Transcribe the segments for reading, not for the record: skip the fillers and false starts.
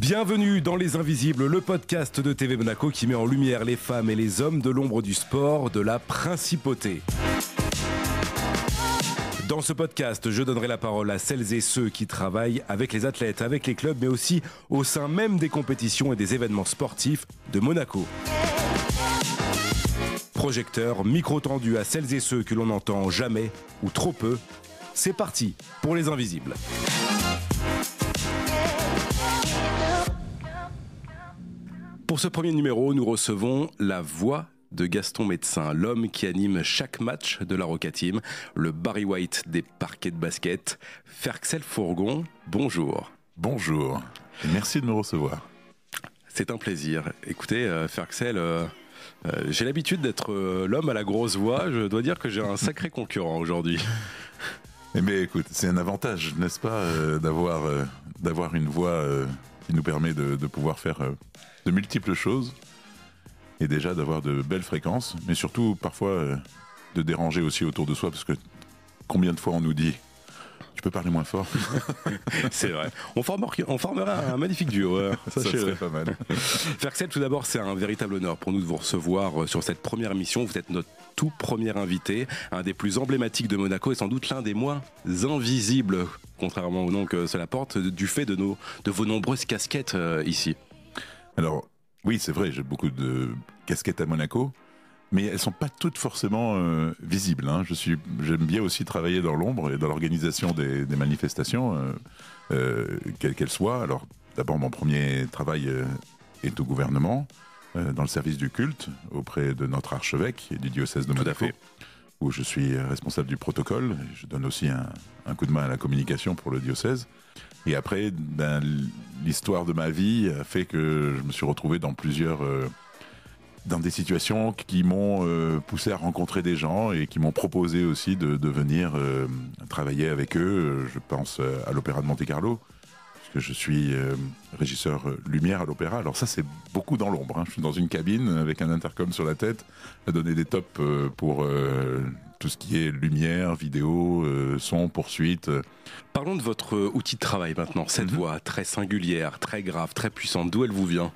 Bienvenue dans Les Invisibles, le podcast de TV Monaco qui met en lumière les femmes et les hommes de l'ombre du sport, de la principauté. Dans ce podcast, je donnerai la parole à celles et ceux qui travaillent avec les athlètes, avec les clubs, mais aussi au sein même des compétitions et des événements sportifs de Monaco. Projecteur, micro tendu à celles et ceux que l'on n'entend jamais ou trop peu. C'est parti pour Les Invisibles. Pour ce premier numéro, nous recevons la voix de Gaston Médecin, l'homme qui anime chaque match de la Roca Team, le Barry White des parquets de basket. Ferxel Fourgon, bonjour. Bonjour, et merci de me recevoir. C'est un plaisir. Écoutez, Ferxel, j'ai l'habitude d'être l'homme à la grosse voix. Je dois dire que j'ai un sacré concurrent aujourd'hui. Mais écoute, c'est un avantage, n'est-ce pas, d'avoir une voix qui nous permet de pouvoir faire de multiples choses et déjà d'avoir de belles fréquences, mais surtout parfois de déranger aussi autour de soi, parce que combien de fois on nous dit « tu peux parler moins fort ?» C'est vrai. On formera un magnifique duo. Ça serait pas mal. Ferxel, tout d'abord, c'est un véritable honneur pour nous de vous recevoir sur cette première émission. Vous êtes notre tout premier invité, un des plus emblématiques de Monaco et sans doute l'un des moins invisibles, contrairement au nom que cela porte, du fait de vos nombreuses casquettes ici. Alors, oui, c'est vrai, j'ai beaucoup de casquettes à Monaco, mais elles ne sont pas toutes forcément visibles. Hein. J'aime bien aussi travailler dans l'ombre et dans l'organisation des manifestations, quelles qu'elles soient. Alors, d'abord, mon premier travail est au gouvernement, dans le service du culte, auprès de notre archevêque et du diocèse de Monaco, où je suis responsable du protocole. Je donne aussi un coup de main à la communication pour le diocèse. Et après, l'histoire de ma vie a fait que je me suis retrouvé dans dans des situations qui m'ont poussé à rencontrer des gens et qui m'ont proposé aussi de venir travailler avec eux. Je pense à l'Opéra de Monte-Carlo, puisque je suis régisseur lumière à l'opéra. Alors ça, c'est beaucoup dans l'ombre. Hein. Je suis dans une cabine avec un intercom sur la tête à donner des tops pour tout ce qui est lumière, vidéo, son, poursuite. Parlons de votre outil de travail maintenant. Cette voix très singulière, très grave, très puissante, d'où elle vous vient ?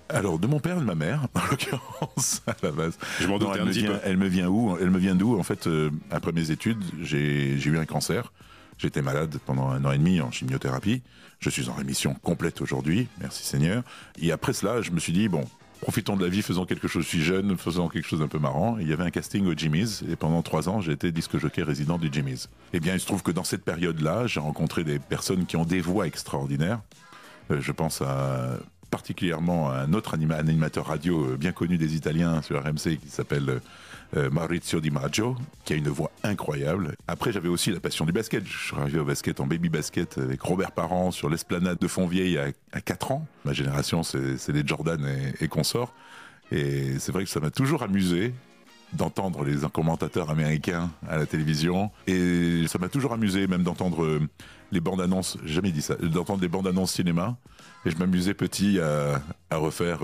Alors, de mon père et de ma mère, en l'occurrence, à la base. Je m'en doutais un petit peu. Elle me vient d'où ? En fait, après mes études, j'ai eu un cancer. J'étais malade pendant 1 an et demi en chimiothérapie. Je suis en rémission complète aujourd'hui, merci Seigneur. Et après cela, je me suis dit, bon, profitons de la vie, faisons quelque chose, je suis jeune, faisons quelque chose d'un peu marrant. Et il y avait un casting au Jimmy's, et pendant 3 ans, j'ai été disc jockey résident du Jimmy's. Eh bien, il se trouve que dans cette période-là, j'ai rencontré des personnes qui ont des voix extraordinaires. Je pense particulièrement à un autre animateur radio bien connu des Italiens sur RMC qui s'appelle Maurizio Di Maggio, qui a une voix incroyable. Après, j'avais aussi la passion du basket. Je suis arrivé au basket en baby basket avec Robert Parent sur l'esplanade de Fontvieille à 4 ans. Ma génération, c'est les Jordan et consorts. Et c'est vrai que ça m'a toujours amusé d'entendre les commentateurs américains à la télévision. Et ça m'a toujours amusé même d'entendre les bandes annonces, j'ai jamais dit ça, d'entendre des bandes annonces cinéma. Et je m'amusais petit à refaire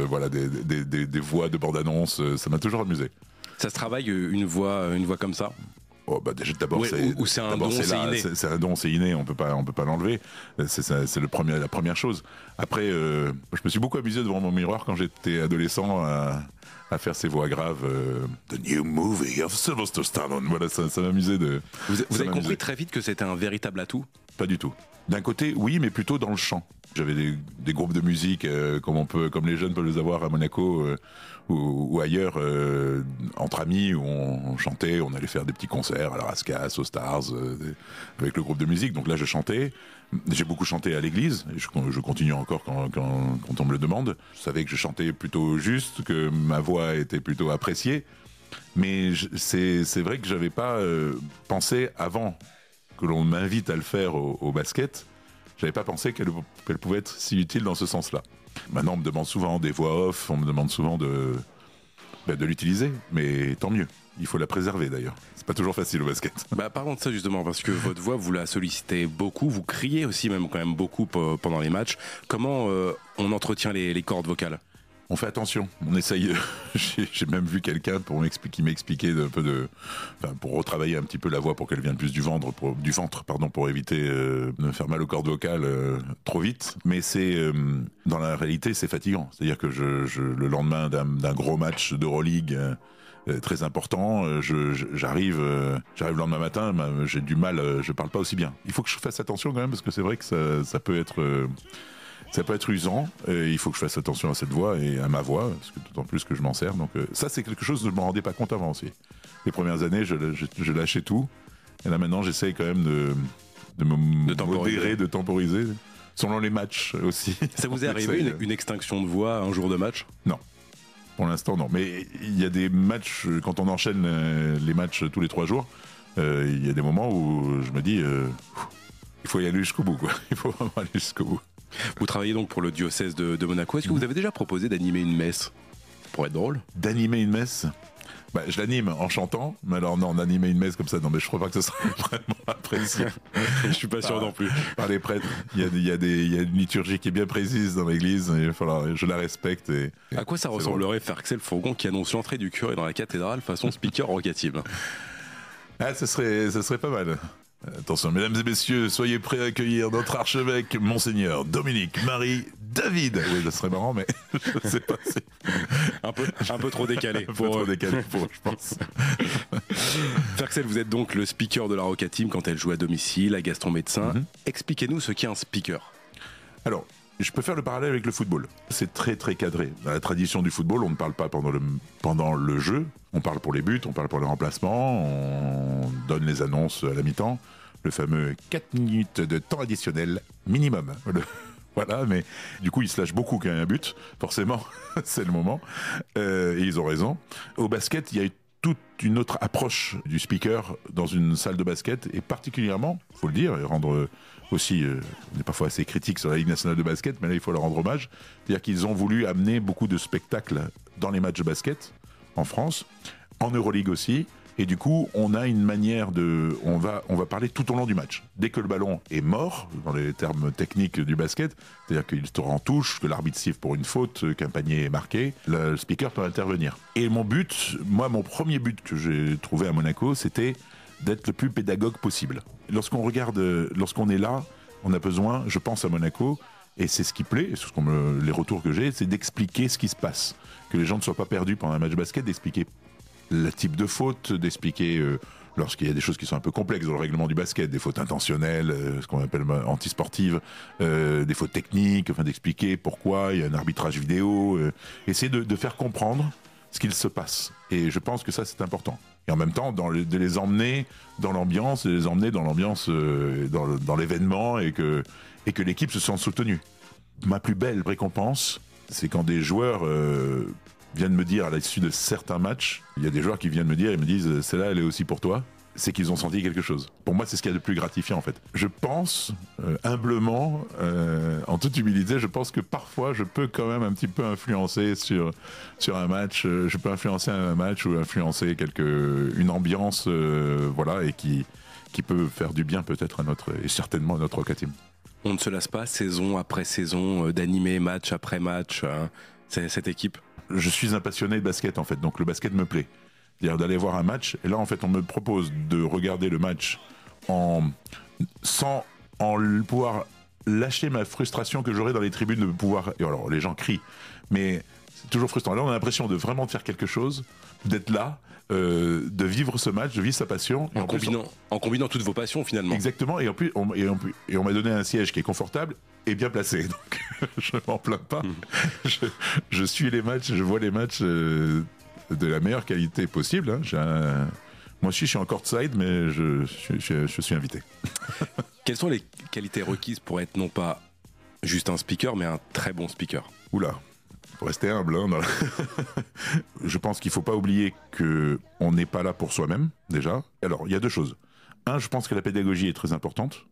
voilà, des voix de bandes annonces. Ça m'a toujours amusé. Ça se travaille une voix comme ça ? Oh, bah déjà, d'abord, c'est un don, c'est inné. C'est un don, c'est inné, on peut pas l'enlever. C'est la première chose. Après, je me suis beaucoup amusé devant mon miroir quand j'étais adolescent à faire ces voix graves. The new movie of Sylvester Stallone. Voilà, ça m'amusait de. Vous avez compris très vite que c'était un véritable atout ? Pas du tout. D'un côté, oui, mais plutôt dans le chant. J'avais des groupes de musique comme les jeunes peuvent les avoir à Monaco ou ailleurs, entre amis, où on chantait, on allait faire des petits concerts à la Rascasse, aux Stars, avec le groupe de musique. Donc là, je chantais. J'ai beaucoup chanté à l'église, et je continue encore quand on me le demande. Je savais que je chantais plutôt juste, que ma voix était plutôt appréciée. Mais c'est vrai que j'avais pas pensé avant que l'on m'invite à le faire au basket. J'avais pas pensé qu'elle pouvait être si utile dans ce sens-là. Maintenant, on me demande souvent des voix off, on me demande souvent de l'utiliser, mais tant mieux. Il faut la préserver d'ailleurs. C'est pas toujours facile au basket. Parlons de ça justement, parce que votre voix, vous la sollicitez beaucoup, vous criez aussi même quand même beaucoup pendant les matchs. Comment on entretient les cordes vocales ? On fait attention, on essaye. J'ai même vu quelqu'un qui m'expliquait pour retravailler un petit peu la voix pour qu'elle vienne plus du ventre, pour éviter de me faire mal aux cordes vocales trop vite. Mais dans la réalité, c'est fatigant. C'est-à-dire que le lendemain d'un gros match d'Euroleague très important, j'arrive le lendemain matin, j'ai du mal, je parle pas aussi bien. Il faut que je fasse attention quand même parce que c'est vrai que ça peut être usant, et il faut que je fasse attention à cette voix et à ma voix, parce que d'autant plus que je m'en sers. Donc ça, c'est quelque chose dont je ne me rendais pas compte avant aussi. Les premières années, je lâchais tout. Et là maintenant, j'essaye quand même de me modérer, de temporiser, selon les matchs aussi. Ça vous est arrivé une extinction de voix un jour de match ? Non. Pour l'instant, non. Mais il y a des matchs, quand on enchaîne les matchs tous les 3 jours, il y a des moments où je me dis, il faut y aller jusqu'au bout, quoi. Il faut vraiment aller jusqu'au bout. Vous travaillez donc pour le diocèse de Monaco. Est-ce que vous avez déjà proposé d'animer une messe ? Pour être drôle. D'animer une messe ? Je l'anime en chantant, mais alors non, d'animer une messe comme ça, non, mais je crois pas que ce serait vraiment apprécié. Je suis pas sûr non plus. Par les prêtres, il y a une liturgie qui est bien précise dans l'église, et je la respecte. À quoi ça ressemblerait faire Axel Fourgon qui annonce l'entrée du curé dans la cathédrale façon speaker rock team ? Ah, ça serait pas mal. Attention, mesdames et messieurs, soyez prêts à accueillir notre archevêque, Monseigneur Dominique Marie David. Oui, ça serait marrant, mais je sais pas. Un peu trop décalé. Je pense. Ferxel, vous êtes donc le speaker de la Roca Team quand elle joue à domicile, à Gaston Médecin. Expliquez-nous ce qu'est un speaker. Alors, je peux faire le parallèle avec le football. C'est très très cadré. Dans la tradition du football, on ne parle pas pendant le jeu. On parle pour les buts, on parle pour les remplacements, on donne les annonces à la mi-temps. Le fameux 4 minutes de temps additionnel minimum. Voilà, mais du coup, ils se lâchent beaucoup quand il y a un but. Forcément, c'est le moment. Et ils ont raison. Au basket, il y a toute une autre approche du speaker dans une salle de basket, et particulièrement, il faut le dire, et rendre aussi, on est parfois assez critique sur la Ligue nationale de basket, mais là, il faut leur rendre hommage. C'est-à-dire qu'ils ont voulu amener beaucoup de spectacles dans les matchs de basket, en France, en Euroleague aussi. Et du coup, on a une manière on va parler tout au long du match. Dès que le ballon est mort, dans les termes techniques du basket, c'est-à-dire qu'il se en touche, que l'arbitre siffle pour une faute, qu'un panier est marqué, le speaker peut intervenir. Et mon premier but que j'ai trouvé à Monaco, c'était d'être le plus pédagogue possible. Lorsqu'on est là, on a besoin, je pense à Monaco, et c'est ce qui plaît, les retours que j'ai, c'est d'expliquer ce qui se passe. Que les gens ne soient pas perdus pendant un match de basket, d'expliquer le type de faute, d'expliquer lorsqu'il y a des choses qui sont un peu complexes dans le règlement du basket, des fautes intentionnelles, ce qu'on appelle antisportives, des fautes techniques, enfin d'expliquer pourquoi il y a un arbitrage vidéo, essayer de faire comprendre ce qu'il se passe. Et je pense que ça, c'est important. Et en même temps, de les emmener dans l'ambiance, dans l'événement, et que l'équipe se sente soutenue. Ma plus belle récompense, c'est quand des joueurs viennent me dire à l'issue de certains matchs, il y a des joueurs qui viennent me dire et me disent « celle-là, elle est aussi pour toi », c'est qu'ils ont senti quelque chose. Pour moi, c'est ce qu'il y a de plus gratifiant en fait. Je pense, humblement, en toute humilité, je pense que parfois, je peux quand même un petit peu influencer sur un match. Je peux influencer un match ou influencer une ambiance, voilà, et qui peut faire du bien peut-être et certainement à notre Roca Team. On ne se lasse pas saison après saison d'animer match après match cette équipe. Je suis un passionné de basket en fait, donc le basket me plaît. C'est-à-dire d'aller voir un match, et là en fait on me propose de regarder le match sans pouvoir lâcher ma frustration que j'aurais dans les tribunes de pouvoir... Et alors les gens crient, mais c'est toujours frustrant. Là on a l'impression de vraiment faire quelque chose, d'être là, de vivre ce match, de vivre sa passion. En combinant toutes vos passions finalement. Exactement, et en plus on m'a donné un siège qui est confortable et bien placé, donc je m'en plains pas. Je suis les matchs, je vois les matchs de la meilleure qualité possible. Hein. Moi aussi je suis en courtside, mais je suis invité. Quelles sont les qualités requises pour être non pas juste un speaker, mais un très bon speaker ? Oula, pour rester humble, hein, je pense qu'il ne faut pas oublier qu'on n'est pas là pour soi-même, déjà. Alors, il y a deux choses. Un, je pense que la pédagogie est très importante.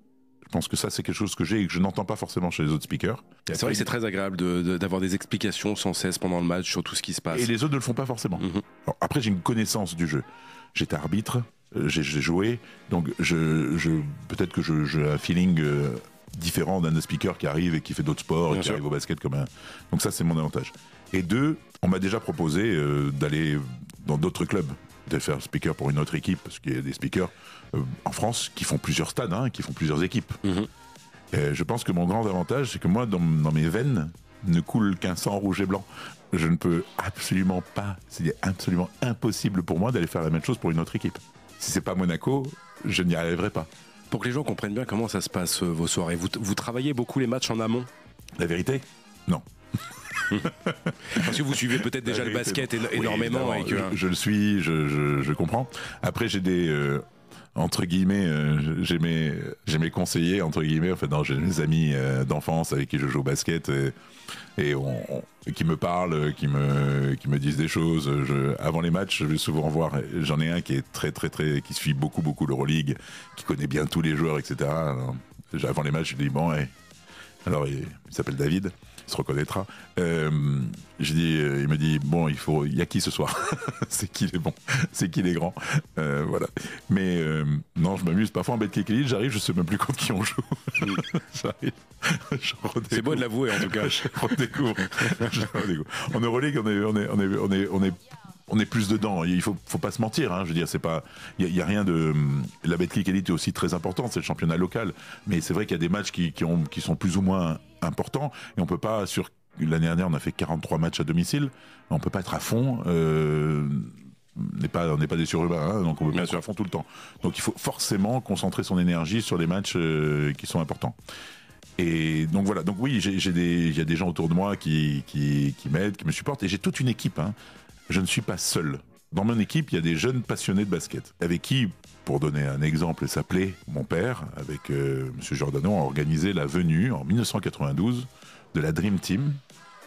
Je pense que ça, c'est quelque chose que j'ai et que je n'entends pas forcément chez les autres speakers. C'est vrai que c'est très agréable d'avoir des explications sans cesse pendant le match sur tout ce qui se passe. Et les autres ne le font pas forcément. Alors, après, j'ai une connaissance du jeu. J'étais arbitre, j'ai joué, donc peut-être que j'ai un feeling différent d'un speaker qui arrive et qui fait d'autres sports, et qui arrive au basket comme un... Donc ça, c'est mon avantage. Et 2, on m'a déjà proposé d'aller dans d'autres clubs, de faire speaker pour une autre équipe, parce qu'il y a des speakers en France qui font plusieurs stades, qui font plusieurs équipes. Je pense que mon grand avantage, c'est que moi, dans mes veines, ne coule qu'un sang rouge et blanc. Je ne peux absolument pas, c'est absolument impossible pour moi d'aller faire la même chose pour une autre équipe. Si c'est pas Monaco, je n'y arriverai pas. Pour que les gens comprennent bien comment ça se passe vos soirées, vous travaillez beaucoup les matchs en amont? La vérité ? Non. Parce que vous suivez peut-être déjà le basket énormément. Oui, et que... je le suis, je comprends. Après, j'ai des... entre guillemets, j'ai mes conseillers, entre guillemets, en fait, non, j'ai mes amis d'enfance avec qui je joue au basket et qui me parlent, qui me disent des choses. Avant les matchs, je vais souvent voir, j'en ai un qui est très, qui suit beaucoup l'Euroleague, qui connaît bien tous les joueurs, etc. Alors, avant les matchs, je lui dis, bon, alors il s'appelle David, il se reconnaîtra. Il me dit, bon, il y a qui ce soir? C'est qui les bons? C'est qui les grands? Voilà. Mais non, je m'amuse. Parfois en Betclic Elite, j'arrive, je sais même plus contre qui on joue. J'arrive. C'est beau de l'avouer en tout cas. Je redécouvre. En Euroleague, on est plus dedans. Il faut pas se mentir. Je veux dire, c'est pas. Il y a rien de. La Betclic Elite est aussi très importante. C'est le championnat local. Mais c'est vrai qu'il y a des matchs qui sont plus ou moins importants. Et on peut pas sur. L'année dernière, on a fait 43 matchs à domicile. On peut pas être à fond. On n'est pas des surhumains, donc on peut pas être à fond tout le temps. Donc il faut forcément concentrer son énergie sur les matchs qui sont importants. Et donc voilà. Donc oui, il y a des gens autour de moi qui m'aident, qui me supportent. Et j'ai toute une équipe. Je ne suis pas seul. Dans mon équipe, il y a des jeunes passionnés de basket, avec qui, pour donner un exemple, s'appelait mon père, avec M. Giordano, a organisé la venue en 1992 de la Dream Team,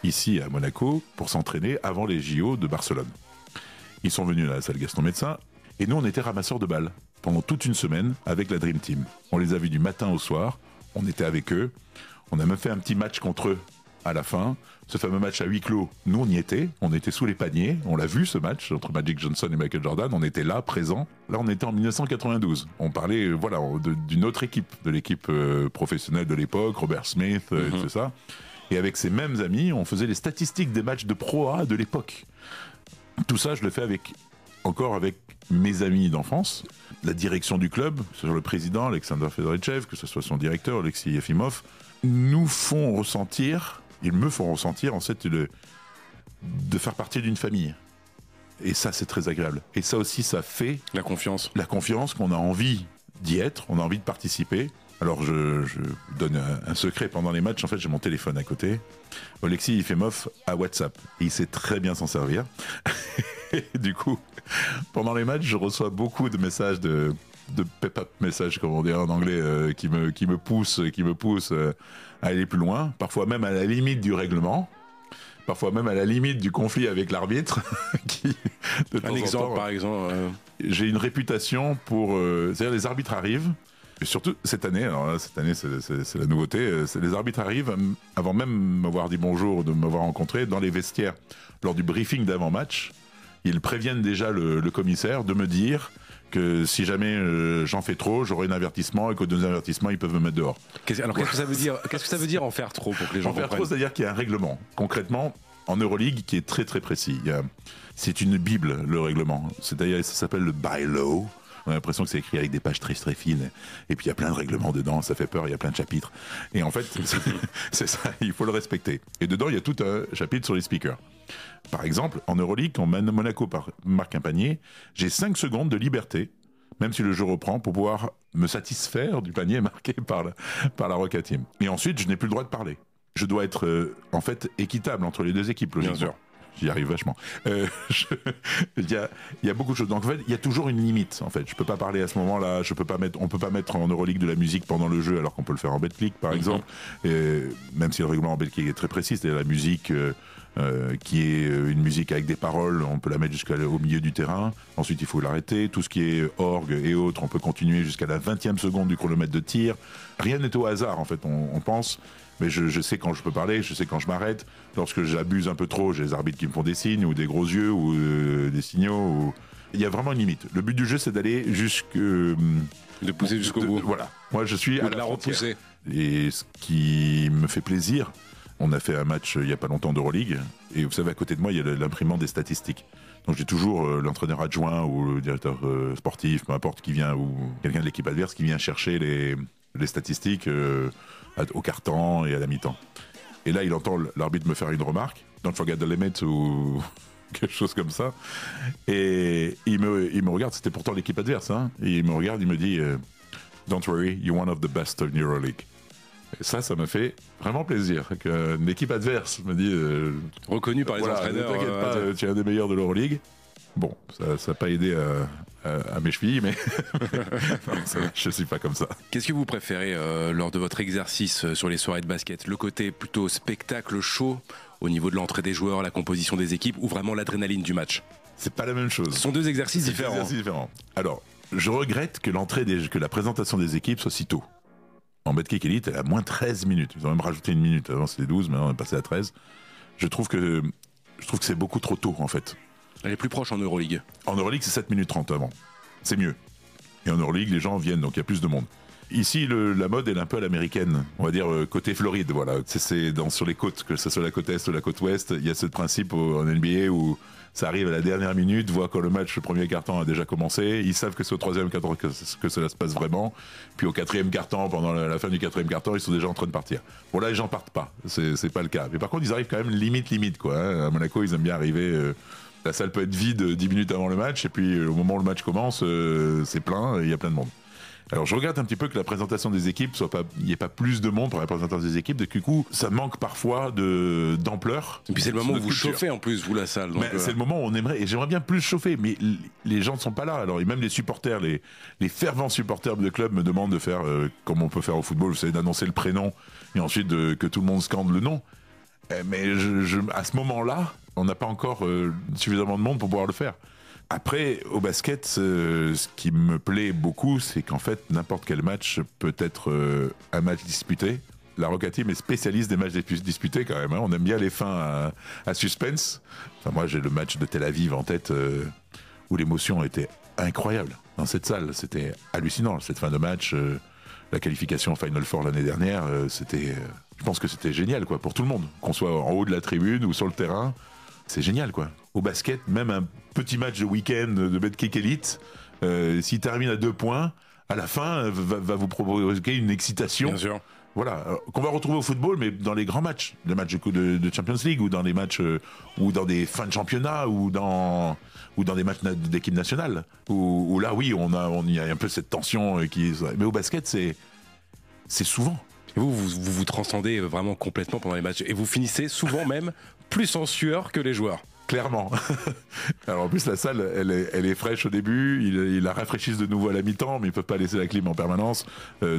ici à Monaco, pour s'entraîner avant les JO de Barcelone. Ils sont venus à la salle Gaston Médecin, et nous on était ramasseurs de balles, pendant toute une semaine, avec la Dream Team. On les a vus du matin au soir, on était avec eux, on a même fait un petit match contre eux à la fin. Ce fameux match à huis clos, nous on y était, on était sous les paniers, on l'a vu ce match entre Magic Johnson et Michael Jordan, on était là, présents. Là on était en 1992, on parlait d'une autre équipe, de l'équipe professionnelle de l'époque, Robert Smith, tout ça. Et avec ces mêmes amis, on faisait les statistiques des matchs de Pro A de l'époque. Tout ça, je le fais avec mes amis d'enfance, la direction du club, que ce soit le président, Alexander Fedoritchev, que ce soit son directeur, Alexis Yefimov, ils me font ressentir en fait de faire partie d'une famille. Et ça, c'est très agréable. Et ça aussi, ça fait la confiance qu'on a envie d'y être, on a envie de participer. Alors, je donne un secret pendant les matchs. En fait, j'ai mon téléphone à côté. Alexis Yefimov a WhatsApp. Et il sait très bien s'en servir. Et du coup, pendant les matchs, je reçois beaucoup de messages de pep-up messages, comme on dit en anglais, qui me poussent à aller plus loin. Parfois même à la limite du règlement. Parfois même à la limite du conflit avec l'arbitre. Un exemple, par exemple. J'ai une réputation pour... c'est-à-dire, les arbitres arrivent. Et surtout cette année, alors là, c'est la nouveauté, les arbitres arrivent, avant même m'avoir dit bonjour, de m'avoir rencontré, dans les vestiaires, lors du briefing d'avant-match, ils préviennent déjà le commissaire de me dire que si jamais j'en fais trop, j'aurai un avertissement et qu'au deuxième avertissement, ils peuvent me mettre dehors. Alors qu'est-ce que ça veut dire? Qu'est-ce que ça veut dire en faire trop pour que les gens comprennent? En faire trop, c'est-à-dire qu'il y a un règlement. Concrètement, en Euroleague, qui est très très précis. C'est une bible, le règlement. C'est-à-dire, ça s'appelle le bylaw. On a l'impression que c'est écrit avec des pages très très fines. Et puis il y a plein de règlements dedans, ça fait peur, il y a plein de chapitres. Et en fait, c'est ça, il faut le respecter. Et dedans, il y a tout un chapitre sur les speakers. Par exemple, en Euroleague, quand Monaco marque un panier, j'ai 5 secondes de liberté, même si le jeu reprend, pour pouvoir me satisfaire du panier marqué par la Roca Team. Et ensuite, je n'ai plus le droit de parler. Je dois être en fait équitable entre les deux équipes, logiquement. Bien sûr. J'y arrive vachement. Il y a beaucoup de choses. Donc en fait, il y a toujours une limite. En fait, je peux pas parler à ce moment-là. On peut pas mettre en Euroleague de la musique pendant le jeu, alors qu'on peut le faire en Betclic, par exemple. Même si le règlement en Betclic est très précis, c'est-à-dire la musique qui est une musique avec des paroles, on peut la mettre jusqu'au milieu du terrain. Ensuite, il faut l'arrêter. Tout ce qui est orgue et autres, on peut continuer jusqu'à la 20e seconde du chronomètre de tir. Rien n'est au hasard, en fait. On pense. Mais je sais quand je peux parler, je sais quand je m'arrête. Lorsque j'abuse un peu trop, j'ai les arbitres qui me font des signes ou des gros yeux ou des signaux. Il y a vraiment une limite. Le but du jeu, c'est d'aller de pousser jusqu'au bout. Voilà. Moi, je suis à la repousser. Et ce qui me fait plaisir On a fait un match il n'y a pas longtemps d'Euroleague, et vous savez, à côté de moi, il y a l'imprimante des statistiques. Donc j'ai toujours l'entraîneur adjoint ou le directeur sportif, peu importe qui vient, ou quelqu'un de l'équipe adverse qui vient chercher les statistiques au quart-temps et à la mi-temps. Et là, il entend l'arbitre me faire une remarque, don't forget the limit ou quelque chose comme ça. Et il me regarde, c'était pourtant l'équipe adverse, hein, et il me regarde, il me dit don't worry, you're one of the best in Euroleague. Et ça m'a fait vraiment plaisir qu'une équipe adverse me dit reconnu par les entraîneurs. Ne t'inquiète pas, tu es un des meilleurs de l'Euroleague. Bon, ça n'a pas aidé à mes chevilles, mais je ne suis pas comme ça. Qu'est-ce que vous préférez lors de votre exercice sur les soirées de basket? Le côté plutôt spectacle, show, au niveau de l'entrée des joueurs, la composition des équipes, ou vraiment l'adrénaline du match? C'est pas la même chose. Ce sont deux exercices différents. Alors, je regrette que que la présentation des équipes soit si tôt. En Betclic Elite, elle a moins 13 minutes. Ils ont même rajouté une minute. Avant, c'était 12, maintenant, on est passé à 13. Je trouve que c'est beaucoup trop tôt, en fait. Elle est plus proche en Euroleague. En Euroleague, c'est 7 minutes 30 avant. C'est mieux. Et en Euroleague, les gens viennent, donc il y a plus de monde. Ici, la mode, elle est un peu à l'américaine. On va dire côté Floride, voilà. C'est sur les côtes, que ce soit la côte Est ou la côte Ouest. Il y a ce principe en NBA où ça arrive à la dernière minute, voit quand le match, le premier quart-temps a déjà commencé. Ils savent que c'est au troisième quart-temps que cela se passe vraiment. Puis au quatrième quart-temps, pendant la fin du quatrième quart-temps, ils sont déjà en train de partir. Bon, là, les gens partent pas. C'est pas le cas. Mais par contre, ils arrivent quand même limite, quoi. Hein. À Monaco, ils aiment bien arriver. La salle peut être vide 10 minutes avant le match. Et puis, au moment où le match commence, c'est plein et il y a plein de monde. Alors je regrette un petit peu que la présentation des équipes il n'y ait pas plus de monde pour la présentation des équipes. Du coup, ça manque parfois d'ampleur. Et puis c'est le moment où vous chauffez en plus, vous, la salle. Donc c'est le moment où on aimerait, et j'aimerais bien plus chauffer, mais les gens ne sont pas là. Alors même les supporters, les fervents supporters de club me demandent de faire comme on peut faire au football, vous savez, d'annoncer le prénom et ensuite que tout le monde scande le nom. Mais à ce moment-là, on n'a pas encore suffisamment de monde pour pouvoir le faire. Après, au basket, ce qui me plaît beaucoup, c'est qu'en fait, n'importe quel match peut être un match disputé. La Roca Team est spécialiste des matchs disputés quand même. Hein. On aime bien les fins à suspense. Enfin, moi, j'ai le match de Tel Aviv en tête où l'émotion était incroyable dans cette salle. C'était hallucinant, cette fin de match. La qualification Final Four l'année dernière, je pense que c'était génial quoi, pour tout le monde. Qu'on soit en haut de la tribune ou sur le terrain. C'est génial quoi. Au basket, même un petit match de week-end de Betclic Elite, s'il termine à 2 points, à la fin, va vous provoquer une excitation. Bien sûr. Voilà, qu'on va retrouver au football, mais dans les grands matchs, les matchs de Champions League, ou dans des matchs, ou dans des fins de championnat, ou dans des matchs d'équipe nationale, où là, oui, il y a un peu cette tension mais au basket, c'est souvent. Et vous transcendez vraiment complètement pendant les matchs, et vous finissez souvent même plus en sueur que les joueurs. Clairement. Alors en plus la salle, elle est fraîche au début, ils la rafraîchissent de nouveau à la mi-temps, mais ils peuvent pas laisser la clim en permanence,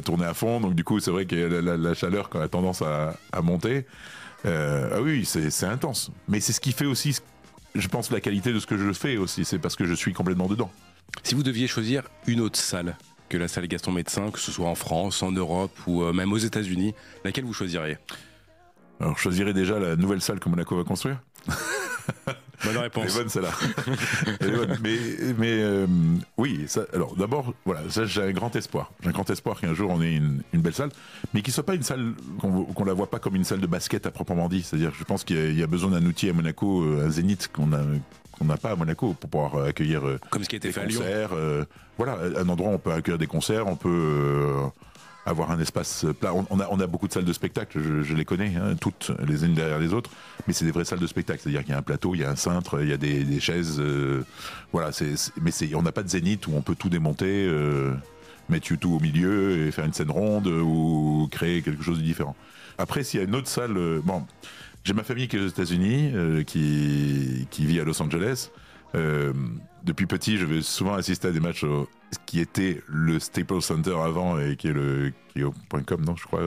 tourner à fond. Donc du coup c'est vrai que la chaleur a tendance à monter. Ah oui, c'est intense. Mais c'est ce qui fait aussi, je pense, la qualité de ce que je fais aussi. C'est parce que je suis complètement dedans. Si vous deviez choisir une autre salle que la salle Gaston Médecin, que ce soit en France, en Europe ou même aux États-Unis, laquelle vous choisiriez? Alors je choisirais déjà la nouvelle salle que Monaco va construire. Bonne réponse. Elle est bonne celle-là. Mais oui, ça, alors d'abord, voilà, ça j'ai un grand espoir. J'ai un grand espoir qu'un jour on ait une belle salle, mais qui soit pas une salle, qu'on la voit pas comme une salle de basket à proprement dit. C'est-à-dire, je pense qu'il y a besoin d'un outil à Monaco, un Zénith qu'on n'a pas à Monaco pour pouvoir accueillir comme ce qui a été des fait concerts. à Lyon. Voilà, un endroit où on peut accueillir des concerts, on peut avoir un espace plat. On a beaucoup de salles de spectacle, je les connais, hein, toutes les unes derrière les autres, mais c'est des vraies salles de spectacle, c'est-à-dire qu'il y a un plateau, il y a un cintre, il y a des chaises, voilà. Mais on n'a pas de zénith où on peut tout démonter, mettre tout au milieu et faire une scène ronde ou créer quelque chose de différent. Après, s'il y a une autre salle, bon, j'ai ma famille qui est aux États-Unis, qui vit à Los Angeles. Depuis petit, je vais souvent assister à des matchs qui était le Staples Center avant et qui est au .com, non, je crois.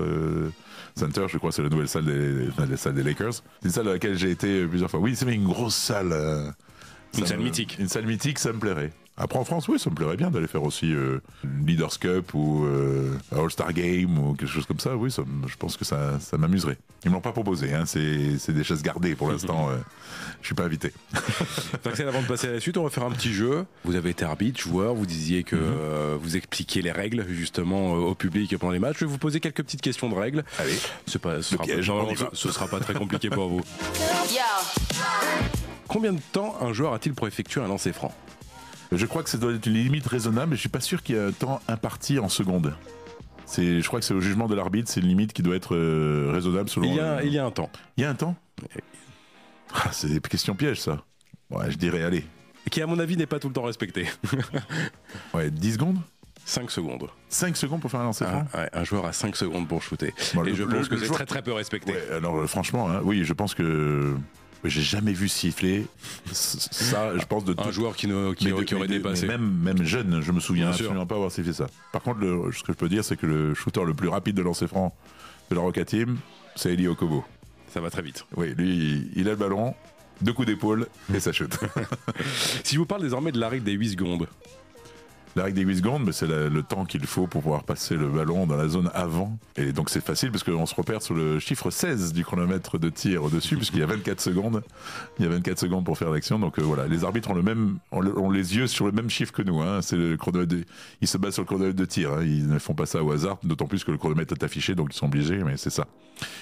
Center, je crois, c'est la nouvelle salle des Lakers. C'est une salle à laquelle j'ai été plusieurs fois. Oui, c'est une grosse salle. Une salle mythique. Une salle mythique, ça me plairait. Après en France, oui, ça me plairait bien d'aller faire aussi Leaders Cup ou All-Star Game ou quelque chose comme ça. Oui, je pense que ça m'amuserait. Ils me l'ont pas proposé, hein, c'est des chaises gardées pour l'instant. Je suis pas invité. Axel, avant de passer à la suite, on va faire un petit jeu. Vous avez été arbitre, joueur, vous disiez que vous expliquiez les règles justement au public pendant les matchs. Je vais vous poser quelques petites questions de règles. Allez, ce sera pas très compliqué pour vous. Combien de temps un joueur a-t-il pour effectuer un lancer franc? Je crois que ça doit être une limite raisonnable, mais je suis pas sûr qu'il y ait un temps imparti en secondes. Je crois que c'est au jugement de l'arbitre, c'est une limite qui doit être raisonnable selon... Il y a un temps. Il y a un temps? C'est des questions pièges, ça. Ouais, je dirais, allez. Qui, à mon avis, n'est pas tout le temps respecté. Ouais, 10 secondes? 5 secondes. 5 secondes pour faire un lancer franc? Ouais, un joueur a 5 secondes pour shooter. Bon, et je pense que c'est très très peu respecté. Ouais, alors franchement, hein, oui, je pense que... J'ai jamais vu siffler ça, je pense, de tout. Un joueur qui aurait dépassé. Même jeune, je me souviens absolument pas avoir sifflé ça. Par contre, ce que je peux dire, c'est que le shooter le plus rapide de lancer franc de la Roca Team, c'est Eli Okobo. Ça va très vite. Oui, lui, il a le ballon, 2 coups d'épaule et ça shoot. Si je vous parle désormais de la règle des 8 secondes. La règle des 8 secondes, c'est le temps qu'il faut pour pouvoir passer le ballon dans la zone avant. Et donc c'est facile parce qu'on se repère sur le chiffre 16 du chronomètre de tir au-dessus, puisqu'il y a 24 secondes. Il y a 24 secondes pour faire l'action. Donc voilà, les arbitres ont les yeux sur le même chiffre que nous. Hein. C'est le chronomètre ils se basent sur le chronomètre de tir. Hein. Ils ne font pas ça au hasard, d'autant plus que le chronomètre est affiché, donc ils sont obligés, mais c'est ça.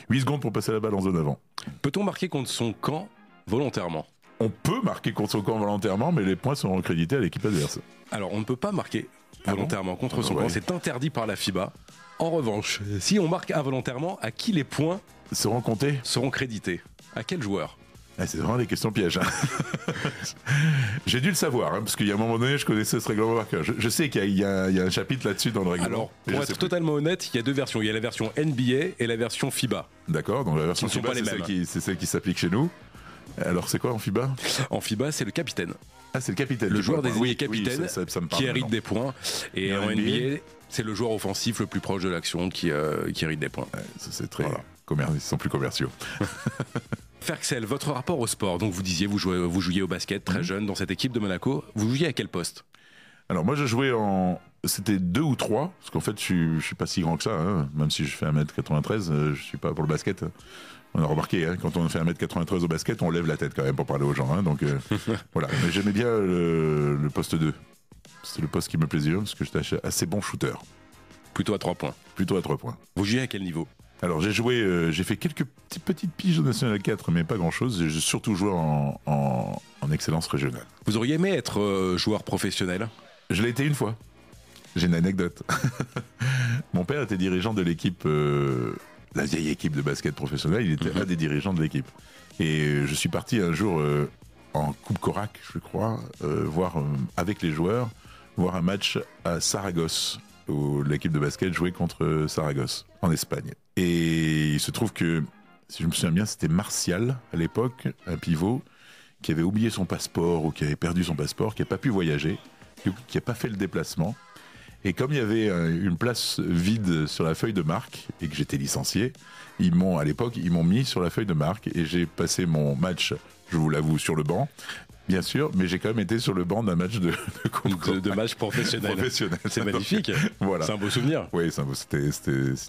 8 secondes pour passer la balle en zone avant. Peut-on marquer contre son camp volontairement? On peut marquer contre son camp volontairement, mais les points seront crédités à l'équipe adverse. Alors, on ne peut pas marquer volontairement contre son camp. C'est interdit par la FIBA. En revanche, si on marque involontairement, à qui les points seront comptés? Seront crédités? À quel joueur? C'est vraiment des questions pièges. Hein. J'ai dû le savoir, hein, parce qu'il y a un moment donné, je connaissais ce règlement par cœur. Je sais qu'il y a un chapitre là-dessus dans le règlement. Alors, pour être totalement honnête, il y a 2 versions. Il y a la version NBA et la version FIBA. D'accord, donc la version FIBA, c'est celle qui s'applique chez nous. Alors c'est quoi en FIBA? En FIBA, c'est le capitaine. Ah, c'est le capitaine. Le joueur désigné capitaine ça me parle qui hérite maintenant. des points. Et en NBA, c'est le joueur offensif le plus proche de l'action qui hérite des points. Ouais, ça, c'est très... Ils sont plus commerciaux. Ferxel, votre rapport au sport. Donc vous disiez, vous jouiez au basket très jeune dans cette équipe de Monaco. Vous jouiez à quel poste? Alors moi je jouais c'était 2 ou 3, parce qu'en fait je suis pas si grand que ça, hein. Même si je fais 1m93, je suis pas pour le basket. On a remarqué, hein, quand on fait 1m93 au basket, on lève la tête quand même pour parler aux gens. Hein, donc voilà, mais j'aimais bien le poste 2. C'est le poste qui me plaisait parce que j'étais assez bon shooter. Plutôt à 3 points. Plutôt à 3 points. Vous jouiez à quel niveau? Alors j'ai fait quelques petites piges au National 4, mais pas grand chose. J'ai surtout joué en excellence régionale. Vous auriez aimé être joueur professionnel? Je l'ai été une fois. J'ai une anecdote. Mon père était dirigeant de l'équipe, la vieille équipe de basket professionnelle. Il était un des dirigeants de l'équipe. Et je suis parti un jour en Coupe Corac, je crois, voir avec les joueurs, voir un match à Saragosse, où l'équipe de basket jouait contre Saragosse, en Espagne. Et il se trouve que, si je me souviens bien, c'était Martial, à l'époque, un pivot, qui avait oublié son passeport ou qui avait perdu son passeport, qui n'a pas pu voyager, qui n'a pas fait le déplacement. Et comme il y avait une place vide sur la feuille de marque et que j'étais licencié, à l'époque, ils m'ont mis sur la feuille de marque et j'ai passé mon match, je vous l'avoue, sur le banc, bien sûr, mais j'ai quand même été sur le banc d'un match de match professionnel. C'est magnifique. Voilà. C'est un beau souvenir. Oui, c'était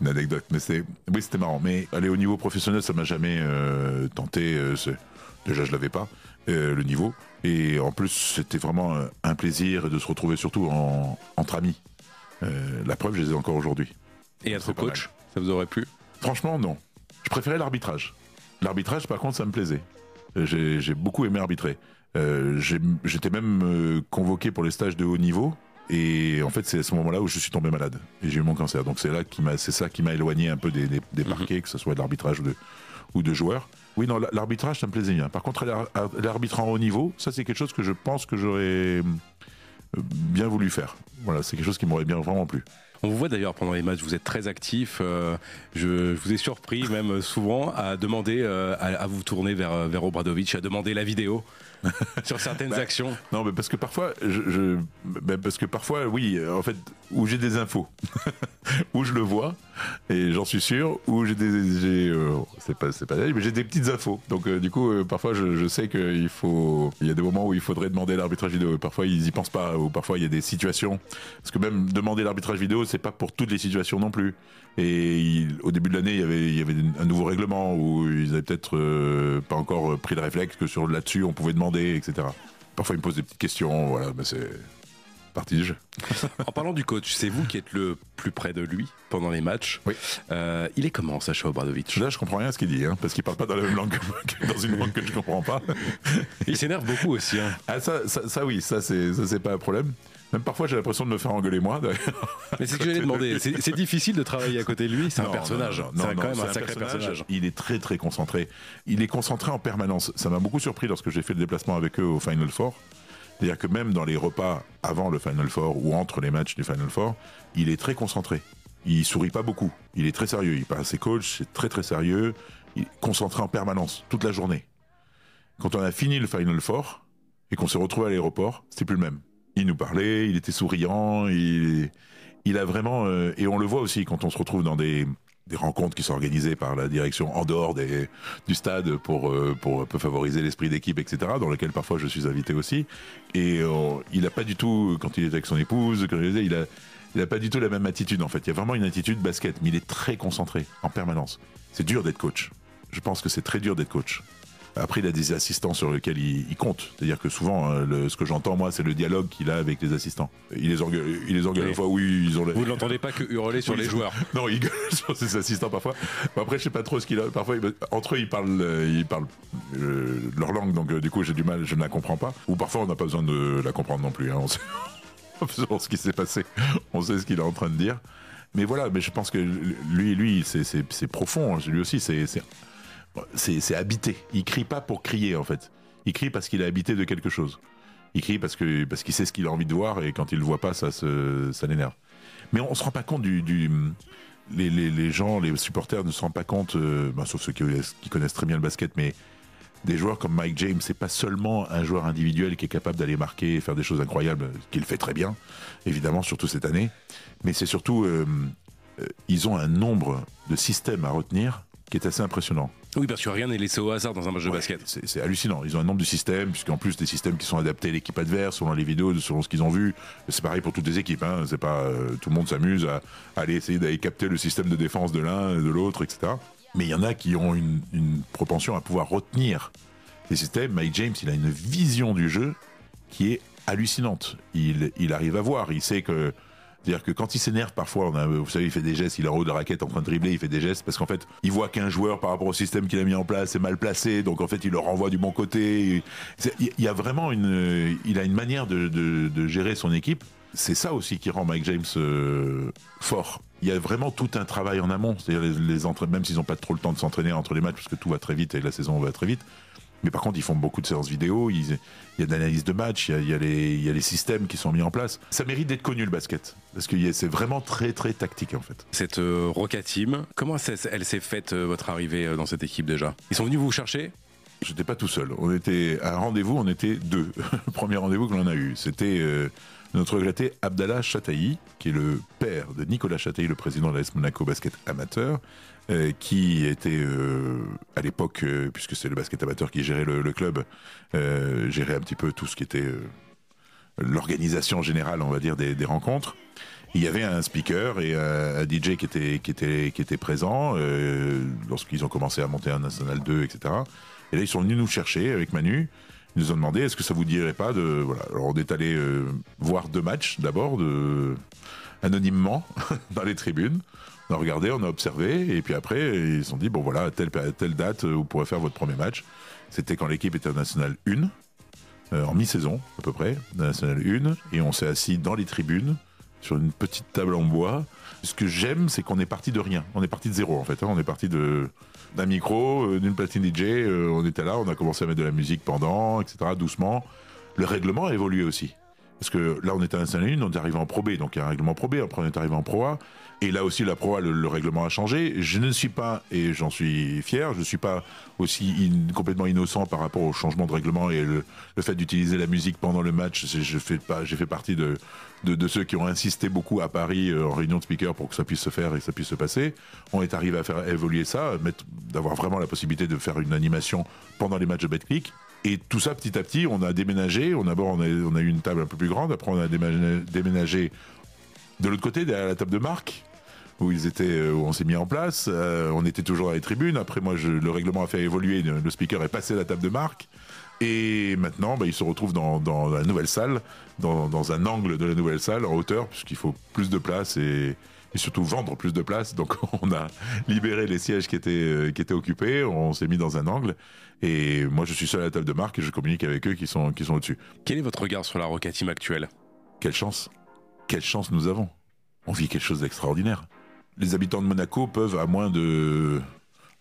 une anecdote, mais c'était marrant. Mais aller au niveau professionnel, ça m'a jamais tenté. Déjà, je l'avais pas le niveau, et en plus, c'était vraiment un plaisir de se retrouver surtout entre amis. La preuve, je les ai encore aujourd'hui. Et être coach, ça vous aurait plu? Franchement, non. Je préférais l'arbitrage. L'arbitrage, par contre, ça me plaisait. J'ai beaucoup aimé arbitrer. J'étais même convoqué pour les stages de haut niveau. Et en fait, c'est à ce moment-là où je suis tombé malade. Et j'ai eu mon cancer. Donc c'est ça qui m'a éloigné un peu des parquets, que ce soit de l'arbitrage ou de joueurs. Oui, non, l'arbitrage, ça me plaisait bien. Par contre, l'arbitrer en haut niveau, ça, c'est quelque chose que je pense que j'aurais bien voulu faire. Voilà, c'est quelque chose qui m'aurait bien vraiment plu. On vous voit d'ailleurs pendant les matchs, vous êtes très actif. Je vous ai surpris même souvent à demander, à vous tourner vers Obradovic, à demander la vidéo sur certaines actions. Non, mais parce que parfois, oui, en fait, où j'ai des infos, où je le vois, et j'en suis sûr, où c'est pas mais j'ai des petites infos. Donc du coup, parfois, je sais il y a des moments où il faudrait demander l'arbitrage vidéo. Parfois, ils y pensent pas, ou parfois il y a des situations. Parce que même demander l'arbitrage vidéo, c'est pas pour toutes les situations non plus. Et au début de l'année, il y avait un nouveau règlement où ils avaient peut-être pas encore pris le réflexe que là-dessus on pouvait demander, etc. Parfois ils me posent des petites questions, voilà, mais c'est partie du jeu. En parlant du coach, c'est vous qui êtes le plus près de lui pendant les matchs. Oui. Il est comment, Sacha Obradovic? Là, je comprends rien à ce qu'il dit, parce qu'il parle pas dans la même langue dans une langue que je comprends pas. Il s'énerve beaucoup aussi. Ah, ça oui, ça c'est pas un problème. Même parfois, j'ai l'impression de me faire engueuler moi, d'ailleurs. Mais c'est ce que j'allais demander. C'est difficile de travailler à côté de lui. C'est un personnage. C'est quand même un sacré personnage. Il est très, très concentré. Il est concentré en permanence. Ça m'a beaucoup surpris lorsque j'ai fait le déplacement avec eux au Final Four. C'est-à-dire que même dans les repas avant le Final Four ou entre les matchs du Final Four, il est très concentré. Il sourit pas beaucoup. Il est très sérieux. Il parle à ses coachs. C'est très, très sérieux. Il est concentré en permanence, toute la journée. Quand on a fini le Final Four et qu'on s'est retrouvé à l'aéroport, c'était plus le même. Il nous parlait, il était souriant, il a vraiment... et on le voit aussi quand on se retrouve dans des rencontres qui sont organisées par la direction en dehors du stade pour un peu favoriser l'esprit d'équipe, etc., dans lesquelles parfois je suis invité aussi. Et il n'a pas du tout, quand il est avec son épouse, il a pas du tout la même attitude en fait. Il y a vraiment une attitude basket, mais il est très concentré en permanence. C'est dur d'être coach. Je pense que c'est très dur d'être coach. Après, il a des assistants sur lesquels il compte. C'est-à-dire que souvent, ce que j'entends, moi, c'est le dialogue qu'il a avec les assistants. Il les engueule une fois, oui, ils ont... Vous ne l'entendez pas que hurler sur les joueurs. Non, il gueule sur ses assistants parfois. Après, je sais pas trop ce qu'il a. Parfois, entre eux, ils parlent leur langue, donc du coup, j'ai du mal, je ne la comprends pas. Ou parfois, on n'a pas besoin de la comprendre non plus. On sait ce qui s'est passé. On sait ce qu'il est en train de dire. Mais voilà, mais je pense que lui, c'est profond. Lui aussi, c'est habité. Il crie pas pour crier en fait. Il crie parce qu'il est habité de quelque chose. Il crie parce qu'il sait ce qu'il a envie de voir et quand il le voit pas, ça l'énerve. Mais on se rend pas compte les gens, les supporters ne se rendent pas compte, sauf ceux qui connaissent très bien le basket, mais des joueurs comme Mike James, c'est pas seulement un joueur individuel qui est capable d'aller marquer et faire des choses incroyables, qu'il fait très bien, évidemment, surtout cette année, mais c'est surtout ils ont un nombre de systèmes à retenir qui est assez impressionnant. Oui, parce que rien n'est laissé au hasard dans un match de basket. C'est hallucinant. Ils ont un nombre de systèmes, puisqu'en plus des systèmes qui sont adaptés à l'équipe adverse, selon les vidéos, selon ce qu'ils ont vu. C'est pareil pour toutes les équipes. C'est pas tout le monde s'amuse à aller essayer d'aller capter le système de défense de l'un et de l'autre, etc. Mais il y en a qui ont une propension à pouvoir retenir les systèmes. Mike James, il a une vision du jeu qui est hallucinante. Il arrive à voir. Il sait que... C'est-à-dire que quand il s'énerve parfois, vous savez, il fait des gestes, il est en haut de la raquette en train de dribbler, il fait des gestes parce qu'en fait, il voit qu'un joueur par rapport au système qu'il a mis en place est mal placé, donc en fait, il le renvoie du bon côté. Il y a vraiment il a une manière de gérer son équipe. C'est ça aussi qui rend Mike James fort. Il y a vraiment tout un travail en amont, c'est-à-dire même s'ils n'ont pas trop le temps de s'entraîner entre les matchs parce que tout va très vite et la saison va très vite. Mais par contre, ils font beaucoup de séances vidéo, il y a de l'analyse de match, il y a les systèmes qui sont mis en place. Ça mérite d'être connu, le basket, parce que c'est vraiment très, très tactique, en fait. Cette Roca Team, comment elle s'est faite, votre arrivée dans cette équipe, déjà? Ils sont venus vous chercher? Je n'étais pas tout seul. On était à un rendez-vous, on était deux. Le premier rendez-vous que l'on a eu, c'était notre regretté Abdallah Chataï, qui est le père de Nicolas Chataï, le président de l'AS Monaco Basket Amateur, qui était à l'époque, puisque c'est le basket amateur qui gérait le club, gérait un petit peu tout ce qui était l'organisation générale, on va dire, des rencontres. Il y avait un speaker et un DJ qui était présent lorsqu'ils ont commencé à monter un National 2, etc. Et là, ils sont venus nous chercher avec Manu. Ils nous ont demandé, est-ce que ça vous dirait pas de... Voilà. Alors, on est allé voir 2 matchs, d'abord, anonymement, dans les tribunes. On a regardé, on a observé, et puis après, ils se sont dit, bon voilà, à telle date, vous pourrez faire votre premier match. C'était quand l'équipe était en National 1, en mi-saison, à peu près, National 1, et on s'est assis dans les tribunes, sur une petite table en bois. Ce que j'aime, c'est qu'on est parti de rien. On est parti de zéro, en fait. On est parti d'un micro, d'une platine DJ. On était là, on a commencé à mettre de la musique pendant, etc., doucement. Le règlement a évolué aussi. Parce que là, on était à Saint-Denis, on est arrivé en Pro B, donc il y a un règlement Pro B, après on est arrivé en Pro A. Et là aussi, la Pro A, le règlement a changé. Je ne suis pas, et j'en suis fier, je ne suis pas aussi complètement innocent par rapport au changement de règlement et le fait d'utiliser la musique pendant le match. J'ai fait partie de ceux qui ont insisté beaucoup à Paris en réunion de speakers pour que ça puisse se faire et que ça puisse se passer. On est arrivé à faire évoluer ça, d'avoir vraiment la possibilité de faire une animation pendant les matchs de Betclic. Et tout ça, petit à petit, on a déménagé. D'abord, on a eu une table un peu plus grande. Après, on a déménagé de l'autre côté, derrière la table de Marc, où on s'est mis en place. On était toujours à les tribunes. Après, moi, le règlement a fait évoluer. Le speaker est passé à la table de Marc. Et maintenant, il se retrouve dans la nouvelle salle, dans un angle de la nouvelle salle, en hauteur, puisqu'il faut plus de place et surtout vendre plus de place. Donc, on a libéré les sièges qui étaient occupés. On s'est mis dans un angle. Et moi, je suis seul à la table de Marc et je communique avec eux qui sont au-dessus. Quel est votre regard sur la Roca Team actuelle ? Quelle chance nous avons. On vit quelque chose d'extraordinaire. Les habitants de Monaco peuvent, à moins de...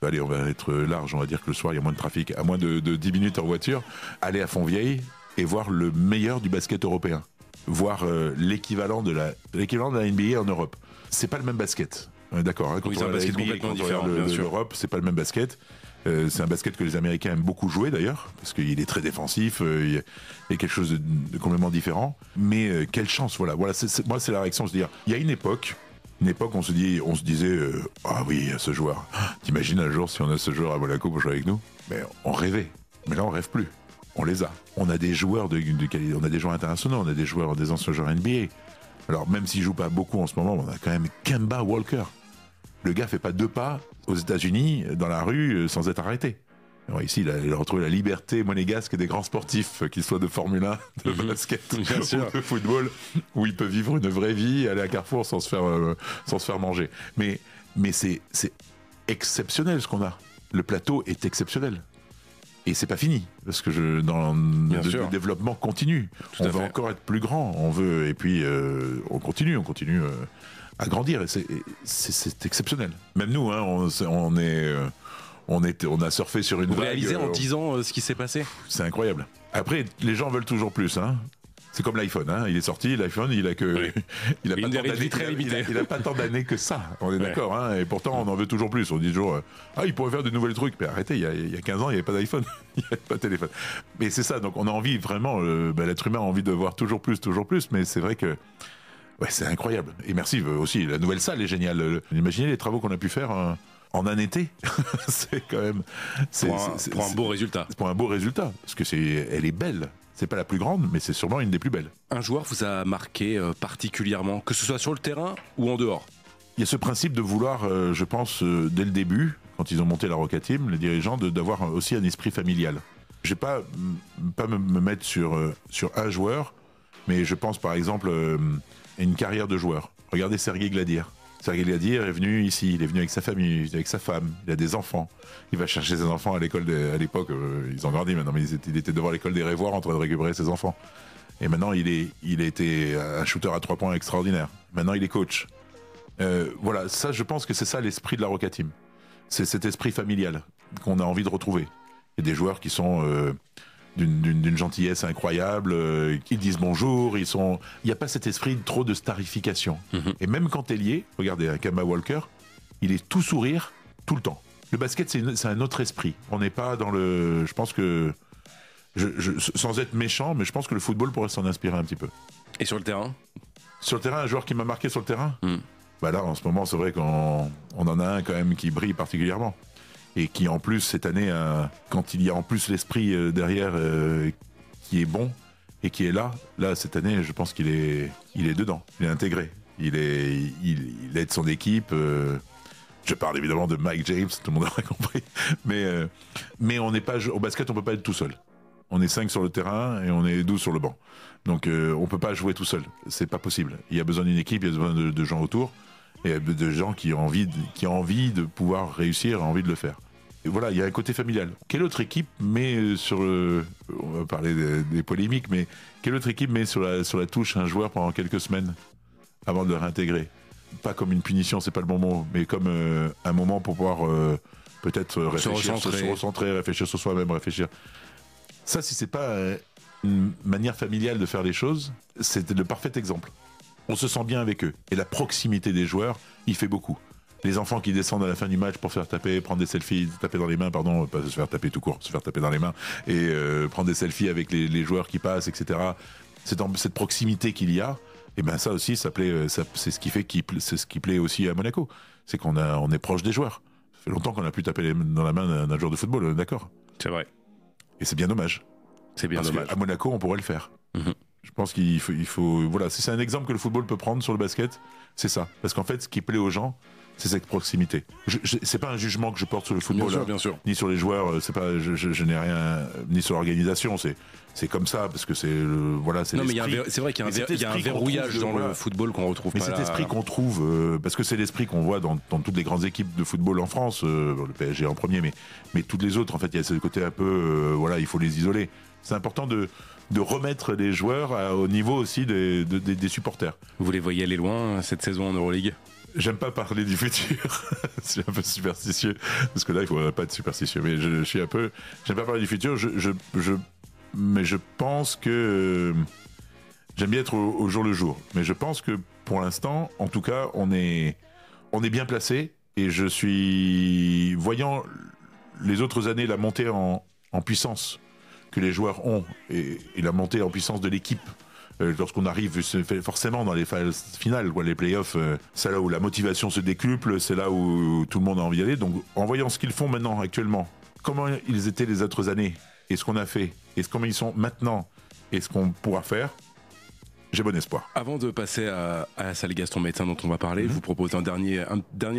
Allez, on va être large, on va dire que le soir, il y a moins de trafic. À moins de 10 minutes en voiture, aller à Fontvieille et voir le meilleur du basket européen. Voir l'équivalent de la NBA en Europe. C'est pas le même basket. D'accord, hein, oui, c'est un basket complètement différent, bien sûr. L'Europe, c'est pas le même basket. C'est un basket que les Américains aiment beaucoup jouer d'ailleurs, parce qu'il est très défensif, il y a quelque chose de complètement différent. Mais quelle chance, voilà moi c'est la réaction, c'est-à-dire, il y a une époque, on se disait, ah oui, ce joueur, t'imagines un jour si on a ce joueur à Monaco pour jouer avec nous? Mais on rêvait, mais là on rêve plus, on les a. On a des joueurs on a des joueurs internationaux, on a des anciens joueurs NBA. Alors même s'ils jouent pas beaucoup en ce moment, on a quand même Kemba Walker. Le gars fait pas 2 pas aux États-Unis dans la rue sans être arrêté. Alors ici, il a retrouvé la liberté monégasque des grands sportifs, qu'ils soient de Formule 1, de basket ou de football, où il peut vivre une vraie vie, aller à Carrefour sans se faire manger. Mais c'est exceptionnel ce qu'on a. Le plateau est exceptionnel. Et c'est pas fini, parce que le développement continue. On veut encore être plus grand, et puis on continue à grandir, et c'est exceptionnel. Même nous, hein, on a surfé sur une vague. Vous réalisez en 10 ans ce qui s'est passé ? C'est incroyable. Après, les gens veulent toujours plus, hein. C'est comme l'iPhone, hein. Il est sorti, l'iPhone, il a pas tant d'années que ça. On est d'accord, hein. Et pourtant, on en veut toujours plus. On dit toujours, il pourrait faire de nouveaux trucs. Mais arrêtez, il y a 15 ans, il n'y avait pas d'iPhone, il n'y avait pas de téléphone. Mais c'est ça. Donc, on a envie vraiment, l'être humain a envie de voir toujours plus. Mais c'est vrai que, c'est incroyable. Et aussi. La nouvelle salle est géniale. Imaginez les travaux qu'on a pu faire en un été. C'est quand même. Pour un beau résultat. Pour un beau résultat. Parce que elle est belle. C'est pas la plus grande, mais c'est sûrement une des plus belles. Un joueur vous a marqué particulièrement, que ce soit sur le terrain ou en dehors ? Il y a ce principe de vouloir, je pense, dès le début, quand ils ont monté la Roca Team, les dirigeants, d'avoir aussi un esprit familial. Je vais pas me mettre sur un joueur, mais je pense par exemple à une carrière de joueur. Regardez Sergueï Gladir. Sergueï Gladir est venu ici, il est venu avec sa famille, avec sa femme, il a des enfants. Il va chercher ses enfants à l'école, à l'époque, ils ont grandi maintenant, mais il était devant l'école des Rêvoirs en train de récupérer ses enfants. Et maintenant, il a été un shooter à 3 points extraordinaire. Maintenant, il est coach. Voilà, ça, je pense que c'est ça l'esprit de la Roca Team. C'est cet esprit familial qu'on a envie de retrouver. Il y a des joueurs qui sont d'une gentillesse incroyable, ils disent bonjour, il n'y a pas cet esprit trop de starification. Et même quand t'es lié, regardez, Kemba Walker, il est tout sourire tout le temps. Le basket, c'est un autre esprit. On n'est pas dans le... Je pense que... sans être méchant, mais je pense que le football pourrait s'en inspirer un petit peu. Et sur le terrain ? Sur le terrain, un joueur qui m'a marqué sur le terrain Là, en ce moment, c'est vrai qu'on en a un quand même qui brille particulièrement. Et qui, en plus, cette année, quand il y a en plus l'esprit derrière qui est bon et qui est là, cette année, je pense qu'il est dedans. Il est intégré. Il aide son équipe. Je parle évidemment de Mike James, tout le monde aura compris. Mais on n'est pas... Au basket, on peut pas être tout seul. On est 5 sur le terrain et on est 12 sur le banc. Donc on peut pas jouer tout seul. C'est pas possible. Il y a besoin d'une équipe, il y a besoin de gens autour. Et de gens qui ont envie de pouvoir réussir, envie de le faire. Et voilà, il y a un côté familial. Quelle autre équipe met on va parler des polémiques, mais quelle autre équipe met sur la touche un joueur pendant quelques semaines avant de le réintégrer ? Pas comme une punition, c'est pas le bon mot, mais comme un moment pour pouvoir peut-être réfléchir, se recentrer, réfléchir sur soi-même, réfléchir. Ça, si c'est pas une manière familiale de faire les choses, c'était le parfait exemple. On se sent bien avec eux. Et la proximité des joueurs, il fait beaucoup. Les enfants qui descendent à la fin du match pour faire taper, prendre des selfies, taper dans les mains, pardon, pas se faire taper tout court, se faire taper dans les mains, et prendre des selfies avec les joueurs qui passent, etc. Cette proximité qu'il y a, et ben ça aussi, c'est ce qui fait c'est ce qui plaît aussi à Monaco. C'est on est proche des joueurs. Ça fait longtemps qu'on n'a plus tapé dans la main d'un joueur de football, d'accord. C'est vrai. Et c'est bien dommage. C'est bien dommage. À Monaco, on pourrait le faire. Je pense qu'il faut, voilà, si c'est un exemple que le football peut prendre sur le basket, c'est ça. Parce qu'en fait, ce qui plaît aux gens, c'est cette proximité. C'est pas un jugement que je porte sur le football, bien sûr. Ni sur les joueurs. C'est pas, je n'ai rien, ni sur l'organisation. C'est comme ça parce que voilà, c'est. Non, mais c'est vrai qu'il y a un verrouillage dans le football qu'on retrouve. Mais pas cet esprit qu'on trouve, parce que c'est l'esprit qu'on voit dans toutes les grandes équipes de football en France, le PSG en premier, mais toutes les autres, en fait, il y a ce côté un peu, voilà, il faut les isoler. C'est important de remettre les joueurs au niveau aussi des supporters. Vous les voyez aller loin cette saison en Euroleague? J'aime pas parler du futur, c'est un peu superstitieux, parce que là il faudrait pas être superstitieux, mais je suis un peu, j'aime pas parler du futur, mais je pense que j'aime bien être au jour le jour, mais je pense que pour l'instant, en tout cas, on est bien placé, et je suis, voyant les autres années la montée en puissance que les joueurs ont, et la montée en puissance de l'équipe, lorsqu'on arrive forcément dans les phases finales, les playoffs, c'est là où la motivation se décuple, c'est là où tout le monde a envie d'aller. Donc en voyant ce qu'ils font maintenant, actuellement, comment ils étaient les autres années, et ce qu'on a fait, et comment ils sont maintenant, et ce qu'on pourra faire, j'ai bon espoir. Avant de passer à la salle Gaston Médecin dont on va parler, je vous propose un dernier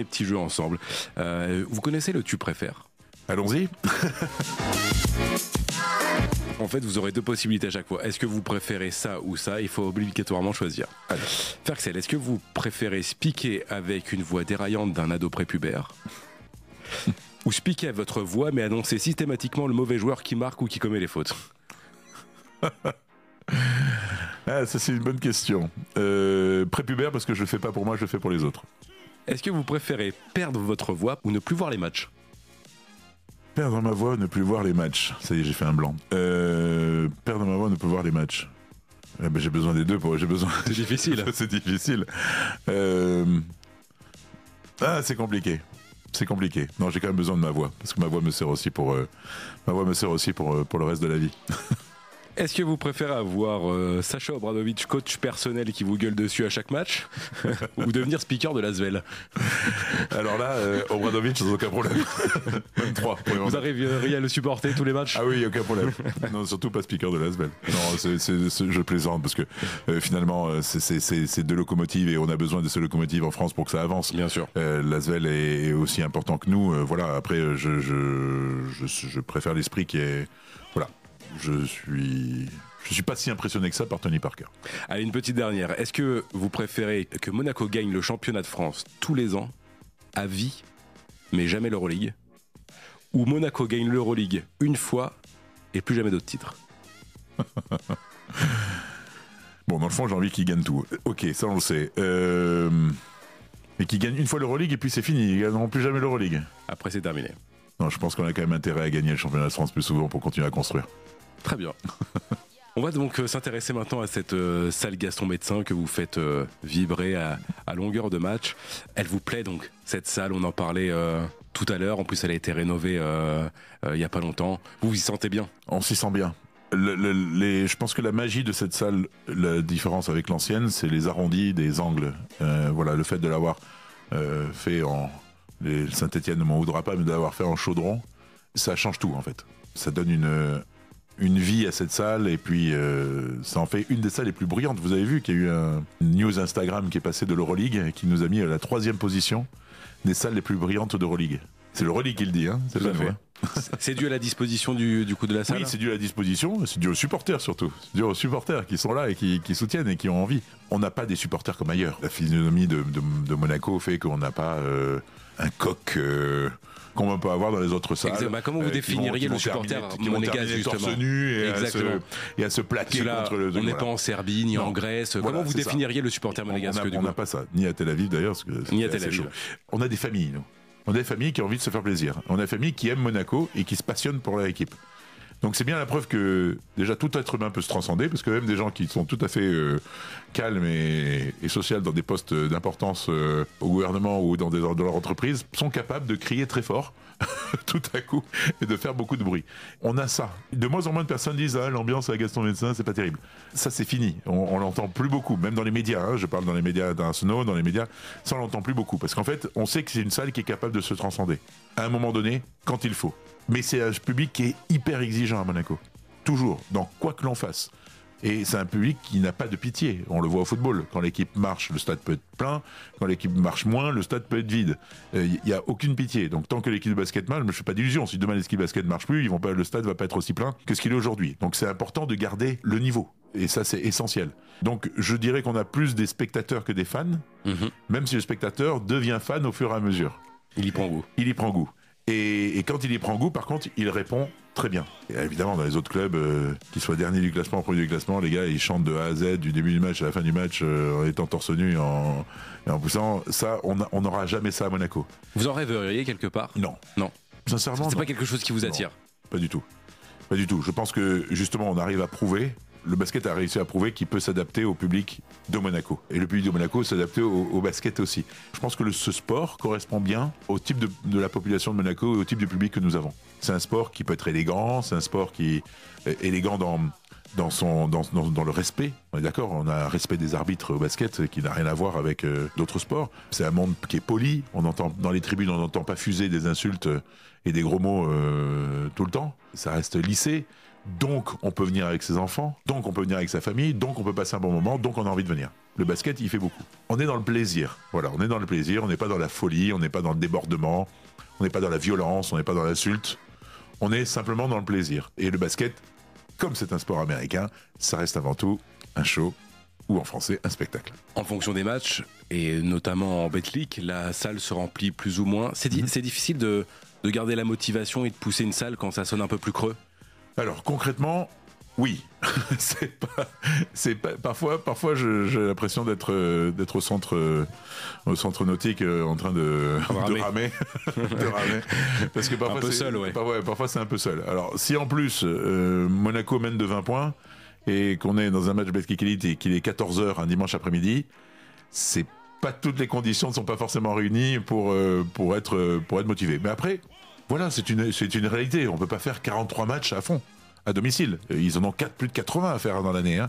petit jeu ensemble. Vous connaissez le tu préfères? Allons-y. En fait, vous aurez deux possibilités à chaque fois. Est-ce que vous préférez ça ou ça? Il faut obligatoirement choisir. Allez. Ferxel, est-ce que vous préférez speaker avec une voix déraillante d'un ado prépubère ou speaker à votre voix mais annoncer systématiquement le mauvais joueur qui marque ou qui commet les fautes? Ça c'est une bonne question. Prépubère parce que je le fais pas pour moi, je le fais pour les autres. Est-ce que vous préférez perdre votre voix ou ne plus voir les matchs? Perdre ma voix, ne plus voir les matchs. Ça y est, j'ai fait un blanc. Perdre ma voix, ne plus voir les matchs. J'ai besoin des deux. C'est difficile. C'est difficile. C'est compliqué. C'est compliqué. Non, j'ai quand même besoin de ma voix parce que ma voix me sert aussi pour le reste de la vie. Est-ce que vous préférez avoir Sacha Obradovic, coach personnel qui vous gueule dessus à chaque match, ou devenir speaker de l'Asvel? Alors là, Obradovic, sans aucun problème. Même 3. Vous arriveriez à le supporter tous les matchs? Ah oui, aucun problème. Non, surtout pas speaker de l'Asvel. Non, je plaisante parce que finalement, c'est deux locomotives et on a besoin de ces locomotives en France pour que ça avance. Bien sûr. L'Asvel est aussi important que nous. Voilà. Après, je préfère l'esprit qui est, voilà. Je suis pas si impressionné que ça par Tony Parker. Allez, une petite dernière. Est-ce que vous préférez que Monaco gagne le championnat de France tous les ans, à vie, mais jamais l'Euroleague, ou Monaco gagne l'Euroleague une fois et plus jamais d'autres titres? Bon, dans le fond, j'ai envie qu'il gagne tout. Ok, ça on le sait. Mais qu'il gagne une fois l'Euroleague et puis c'est fini. Ils gagneront plus jamais l'Euroleague. Après, c'est terminé. Non, je pense qu'on a quand même intérêt à gagner le championnat de France plus souvent pour continuer à construire. Très bien. On va donc s'intéresser maintenant à cette salle Gaston Médecin que vous faites vibrer à longueur de match. Elle vous plaît donc, cette salle? On en parlait tout à l'heure. En plus, elle a été rénovée il n'y a pas longtemps. Vous vous y sentez bien? On s'y sent bien. Je pense que la magie de cette salle, la différence avec l'ancienne, c'est les arrondis des angles. Voilà, le fait de l'avoir fait en... Saint-Etienne ne m'en voudra pas, mais de l'avoir fait en chaudron, ça change tout en fait. Ça donne une vie à cette salle et puis ça en fait une des salles les plus bruyantes. Vous avez vu qu'il y a eu une news Instagram qui est passée de l'Euroleague et qui nous a mis à la 3e position des salles les plus brillantes d'Euroleague. C'est l'Euroleague qui le dit, hein. C'est pas nous. Hein. C'est dû à la disposition du coup de la salle? Oui, c'est dû à la disposition, c'est dû aux supporters surtout. C'est dû aux supporters qui sont là et qui soutiennent et qui ont envie. On n'a pas des supporters comme ailleurs. La physionomie de Monaco fait qu'on n'a pas un coq qu'on peut avoir dans les autres salles. Exactement. Comment vous définiriez le supporter monégasque justement? Torse nu et à se plaquer contre le... On n'est pas en Serbie ni en Grèce. Voilà, comment vous définiriez le supporter monégasque? On n'a pas ça, ni à Tel Aviv d'ailleurs. Ni à Tel Aviv. On a des familles, nous. On a des familles qui ont envie de se faire plaisir. On a des familles qui aiment Monaco et qui se passionnent pour leur équipe. Donc c'est bien la preuve que déjà tout être humain peut se transcender, parce que même des gens qui sont tout à fait calmes et social dans des postes d'importance au gouvernement ou dans leur entreprise sont capables de crier très fort tout à coup et de faire beaucoup de bruit. On a ça. De moins en moins de personnes disent l'ambiance à Gaston Médecin, c'est pas terrible. Ça c'est fini. On l'entend plus beaucoup, même dans les médias. Je parle dans les médias d'Arsenal, dans les médias, ça on l'entend plus beaucoup, parce qu'en fait on sait que c'est une salle qui est capable de se transcender à un moment donné quand il faut. Mais c'est un public qui est hyper exigeant à Monaco. Toujours, dans quoi que l'on fasse. Et c'est un public qui n'a pas de pitié. On le voit au football. Quand l'équipe marche, le stade peut être plein. Quand l'équipe marche moins, le stade peut être vide. Il n'y a aucune pitié. Donc tant que l'équipe de basket marche, je ne fais pas d'illusion. Si demain l'équipe de basket ne marche plus, le stade ne va pas être aussi plein que ce qu'il est aujourd'hui. Donc c'est important de garder le niveau. Et ça, c'est essentiel. Donc je dirais qu'on a plus des spectateurs que des fans, même si le spectateur devient fan au fur et à mesure. Il y prend goût. Il y prend goût. Et quand il y prend goût, par contre, il répond très bien. Et évidemment, dans les autres clubs, qu'ils soient derniers du classement, premiers du classement, les gars, ils chantent de A à Z, du début du match à la fin du match, en étant torse nu et en poussant. Ça, on n'aura jamais ça à Monaco. Vous en rêveriez quelque part ? Non. Sincèrement, c'est pas quelque chose qui vous attire ? Non, pas du tout. Pas du tout. Je pense que, justement, on arrive à prouver... Le basket a réussi à prouver qu'il peut s'adapter au public de Monaco. Et le public de Monaco s'adapter au basket aussi. Je pense que ce sport correspond bien au type de la population de Monaco et au type de public que nous avons. C'est un sport qui peut être élégant, c'est un sport qui est élégant dans le respect. On est d'accord, on a un respect des arbitres au basket qui n'a rien à voir avec d'autres sports. C'est un monde qui est poli. Dans les tribunes, on n'entend pas fuser des insultes et des gros mots tout le temps. Ça reste lissé. Donc, on peut venir avec ses enfants, donc on peut venir avec sa famille, donc on peut passer un bon moment, donc on a envie de venir. Le basket, il fait beaucoup. On est dans le plaisir. Voilà, on est dans le plaisir, on n'est pas dans la folie, on n'est pas dans le débordement, on n'est pas dans la violence, on n'est pas dans l'insulte. On est simplement dans le plaisir. Et le basket, comme c'est un sport américain, ça reste avant tout un show, ou en français, un spectacle. En fonction des matchs, et notamment en Betclic, la salle se remplit plus ou moins. C'est difficile de garder la motivation et de pousser une salle quand ça sonne un peu plus creux ? Alors concrètement, oui. Parfois j'ai l'impression d'être au centre nautique en train de ramer. Parce que parfois, parfois c'est un peu seul. Alors si en plus Monaco mène de 20 points et qu'on est dans un match Betclic Elite et qu'il est 14h un dimanche après-midi, c'est pas toutes les conditions ne sont pas forcément réunies pour être motivé. Mais après, voilà, c'est une réalité. On ne peut pas faire 43 matchs à fond, à domicile. Ils en ont plus de 80 à faire dans l'année.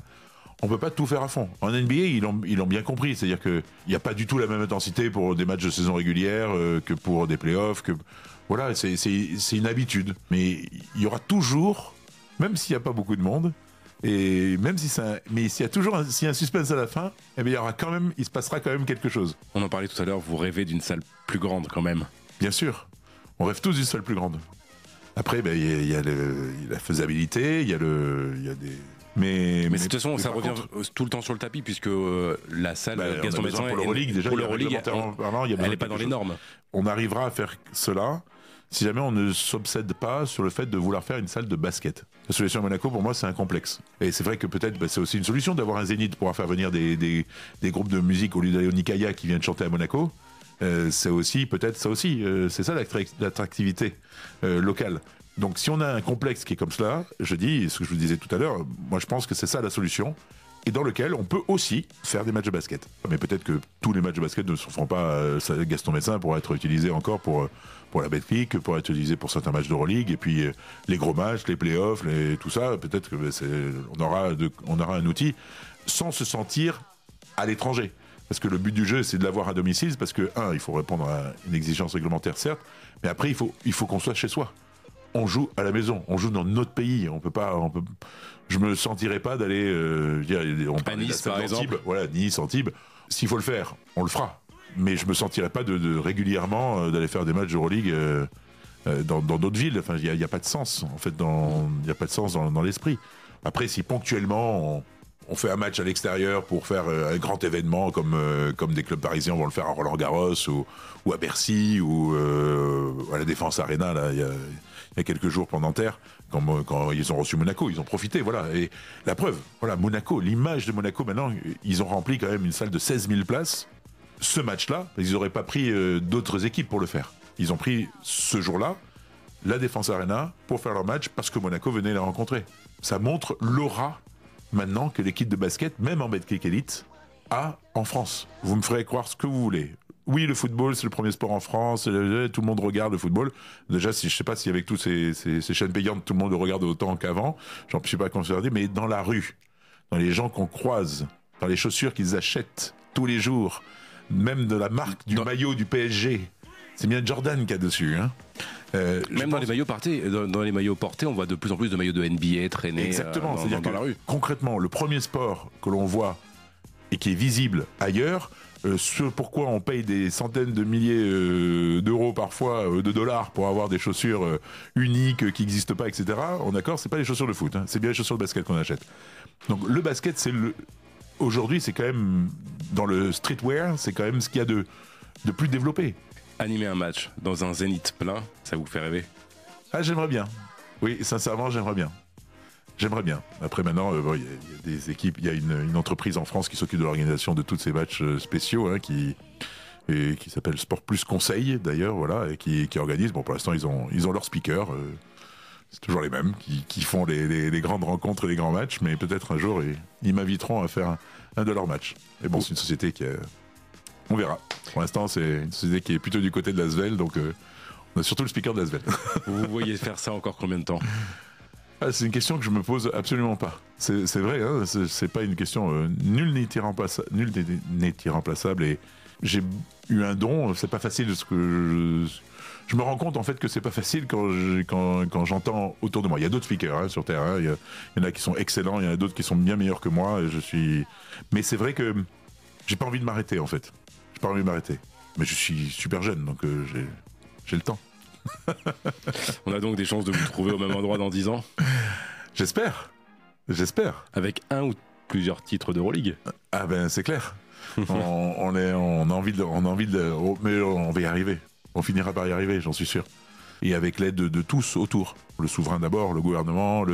On ne peut pas tout faire à fond. En NBA, ils l'ont bien compris. C'est-à-dire qu'il n'y a pas du tout la même intensité pour des matchs de saison régulière que pour des playoffs. Voilà, c'est une habitude. Mais il y aura toujours, même s'il n'y a pas beaucoup de monde, et même si s'il y a toujours un suspense à la fin, eh bien, il se passera quand même quelque chose. On en parlait tout à l'heure, vous rêvez d'une salle plus grande quand même. Bien sûr. On rêve tous d'une salle plus grande. Après, il y a la faisabilité, il y a des... Mais de toute façon, ça revient tout le temps sur le tapis, puisque la salle Gaston Médecin pour l'Euroleague, déjà, elle n'est pas dans les normes. On arrivera à faire cela si jamais on ne s'obsède pas sur le fait de vouloir faire une salle de basket. La solution à Monaco, pour moi, c'est un complexe. Et c'est vrai que peut-être c'est aussi une solution d'avoir un zénith pour faire venir des groupes de musique au lieu d'aller au Nikaya qui viennent chanter à Monaco. C'est aussi, peut-être ça aussi, c'est ça l'attractivité locale. Donc si on a un complexe qui est comme cela, je dis, ce que je vous disais tout à l'heure, moi je pense que c'est ça la solution, et dans lequel on peut aussi faire des matchs de basket. Mais peut-être que tous les matchs de basket ne se feront pas, Gaston Médecin pourra être utilisé encore pour la Betclic, pour être utilisé pour certains matchs d'Euroleague, et puis les gros matchs, les playoffs, tout ça, peut-être que on aura un outil sans se sentir à l'étranger. Parce que le but du jeu, c'est de l'avoir à domicile, parce que, il faut répondre à une exigence réglementaire, certes, mais après, il faut qu'on soit chez soi. On joue à la maison, on joue dans notre pays. Je me sentirais pas d'aller, à Nice, par exemple. Voilà, Nice, Antibes. S'il faut le faire, on le fera. Mais je me sentirais pas de régulièrement d'aller faire des matchs d'Euroleague dans d'autres villes. Enfin, il y a pas de sens, en fait, il y a pas de sens dans l'esprit. Après, si ponctuellement on fait un match à l'extérieur pour faire un grand événement comme des clubs parisiens vont le faire à Roland-Garros ou à Bercy ou à la Défense Arena là, il y a quelques jours pour Nanterre quand ils ont reçu Monaco, ils ont profité, voilà. Et la preuve, voilà, Monaco, l'image de Monaco maintenant, ils ont rempli quand même une salle de 16 000 places. Ce match-là, ils n'auraient pas pris d'autres équipes pour le faire. Ils ont pris ce jour-là la Défense Arena pour faire leur match parce que Monaco venait les rencontrer. Ça montre l'aura maintenant que l'équipe de basket, même en Betclic Elite, a en France. Vous me ferez croire ce que vous voulez. Oui, le football, c'est le premier sport en France. Tout le monde regarde le football. Déjà, je ne sais pas si avec toutes ces chaînes payantes, tout le monde le regarde autant qu'avant. Je ne sais pas comment se dire, mais dans la rue, dans les gens qu'on croise, dans les chaussures qu'ils achètent tous les jours, même de la marque du maillot du PSG, c'est bien Jordan qu'il y a dessus. Hein. Même dans les maillots portés, on voit de plus en plus de maillots de NBA traîner dans la rue. Concrètement, le premier sport que l'on voit et qui est visible ailleurs, ce pourquoi on paye des centaines de milliers d'euros parfois, de dollars pour avoir des chaussures uniques qui n'existent pas, etc. On est d'accord, c'est pas les chaussures de foot, hein, c'est bien les chaussures de basket qu'on achète. Donc le basket, aujourd'hui, c'est quand même, dans le streetwear, c'est quand même ce qu'il y a de plus développé. Animer un match dans un Zénith plein, ça vous fait rêver? Ah, j'aimerais bien. Oui, sincèrement, j'aimerais bien. J'aimerais bien. Après, maintenant, il y a des équipes, il y a une entreprise en France qui s'occupe de l'organisation de tous ces matchs spéciaux, hein, qui s'appelle Sport Plus Conseil, d'ailleurs, voilà, et qui organise. Bon, pour l'instant, ils ont leurs speakers. C'est toujours les mêmes qui font les grandes rencontres et les grands matchs, mais peut-être un jour, ils m'inviteront à faire un de leurs matchs. Et bon, c'est une société on verra. Pour l'instant, c'est une société qui est plutôt du côté de l'Asvel, donc on a surtout le speaker de l'Asvel. Vous voyez faire ça encore combien de temps? C'est une question que je me pose absolument pas. C'est vrai, hein, c'est pas une question. Nul n'est irremplaçable. Et j'ai eu un don. C'est pas facile. Je me rends compte en fait que c'est pas facile quand j'entends autour de moi. Il y a d'autres speakers hein, sur Terre. Hein, il y en a qui sont excellents. Il y en a d'autres qui sont bien meilleurs que moi. Mais c'est vrai que j'ai pas envie de m'arrêter en fait. J'ai pas envie de m'arrêter. Mais je suis super jeune, donc j'ai le temps. On a donc des chances de vous trouver au même endroit dans 10 ans? J'espère. Avec un ou plusieurs titres d'Euroleague? Ah ben c'est clair. on a envie de, mais on va y arriver. On finira par y arriver, j'en suis sûr. Et avec l'aide de tous autour. Le souverain d'abord, le gouvernement,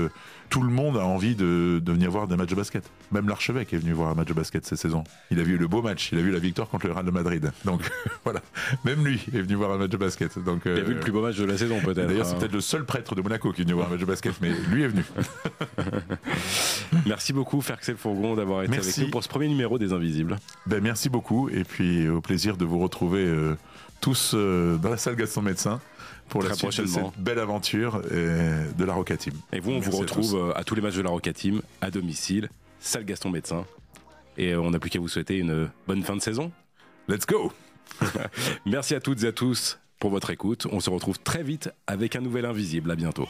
tout le monde a envie de venir voir des matchs de basket. Même l'archevêque est venu voir un match de basket cette saison. Il a vu le beau match, il a vu la victoire contre le Real de Madrid. Donc voilà, même lui est venu voir un match de basket. Donc, il a vu le plus beau match de la saison peut-être. D'ailleurs c'est peut-être le seul prêtre de Monaco qui est venu voir un match de basket, mais lui est venu. Merci beaucoup Ferxel Fourgon d'avoir été avec nous pour ce premier numéro des Invisibles. Ben, merci beaucoup et puis au plaisir de vous retrouver tous dans la salle Gaston Médecin pour la suite de cette belle aventure de la Roca Team. Et vous, on vous retrouve à tous les matchs de la Roca Team, à domicile, salle Gaston Médecin. Et on n'a plus qu'à vous souhaiter une bonne fin de saison. Let's go. Merci à toutes et à tous pour votre écoute. On se retrouve très vite avec un nouvel Invisible. À bientôt.